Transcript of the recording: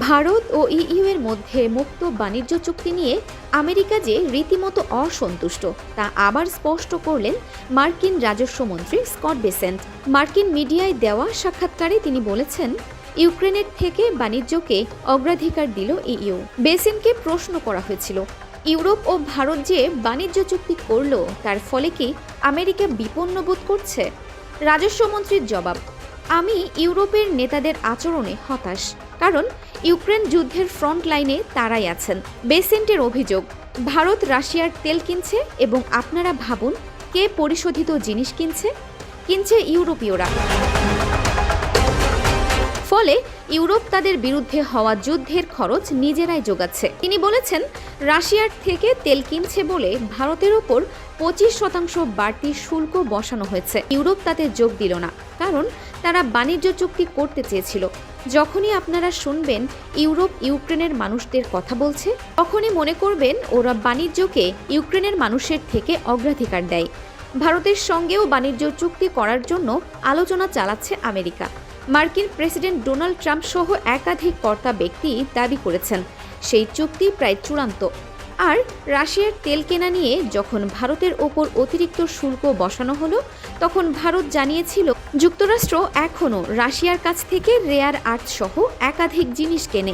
ভারত ও EU এর মধ্যে মুক্ত বাণিজ্য চুক্তি নিয়ে আমেরিকা যে রীতিমতো অসন্তুষ্ট তা আবার স্পষ্ট করলেন মার্কিন রাজস্বমন্ত্রী স্কট বেসেন্ট। মার্কিন মিডিয়ায় দেওয়া সাক্ষাৎকারে তিনি বলেছেন, ইউক্রেনের থেকে বাণিজ্যকে অগ্রাধিকার দিল ইইউ। বেসেন্টকে প্রশ্ন করা হয়েছিল, ইউরোপ ও ভারত যে বাণিজ্য চুক্তি করল তার ফলে কি আমেরিকা বিপন্ন বোধ করছে? রাজস্বমন্ত্রীর জবাব, আমি ইউরোপের নেতাদের আচরণে হতাশ, কারণ ইউক্রেন যুদ্ধের ফ্রন্ট লাইনে তারাই আছেন। বেসেন্টের অভিযোগ, ভারত রাশিয়ার তেল কিনছে এবং আপনারা ভাবুন কে পরিশোধিত জিনিস কিনছে ইউরোপীয়রা। ফলে ইউরোপ তাদের বিরুদ্ধে হওয়া যুদ্ধের খরচ নিজেরাই যোগাচ্ছে। তিনি বলেছেন, রাশিয়ার থেকে তেল কিনছে বলে ভারতের ওপর 25% বাড়তি শুল্ক বসানো হয়েছে। ইউরোপ তাতে যোগ দিল না, কারণ তারা বাণিজ্য চুক্তি করতে চেয়েছিল। যখনই আপনারা শুনবেন ইউরোপ ইউক্রেনের মানুষদের কথা বলছে, তখনই মনে করবেন ওরা বাণিজ্যকে ইউক্রেনের মানুষের থেকে অগ্রাধিকার দেয়। ভারতের সঙ্গেও বাণিজ্য চুক্তি করার জন্য আলোচনা চালাচ্ছে আমেরিকা। মার্কিন প্রেসিডেন্ট ডোনাল্ড ট্রাম্প সহ একাধিক কর্তা ব্যক্তি দাবি করেছেন সেই চুক্তি প্রায় চূড়ান্ত। আর রাশিয়ার তেল কেনা নিয়ে যখন ভারতের ওপর অতিরিক্ত শুল্ক বসানো হলো, তখন ভারত জানিয়েছিল যুক্তরাষ্ট্র এখনও রাশিয়ার কাছ থেকে রেয়ার আর্থ সহ একাধিক জিনিস কেনে।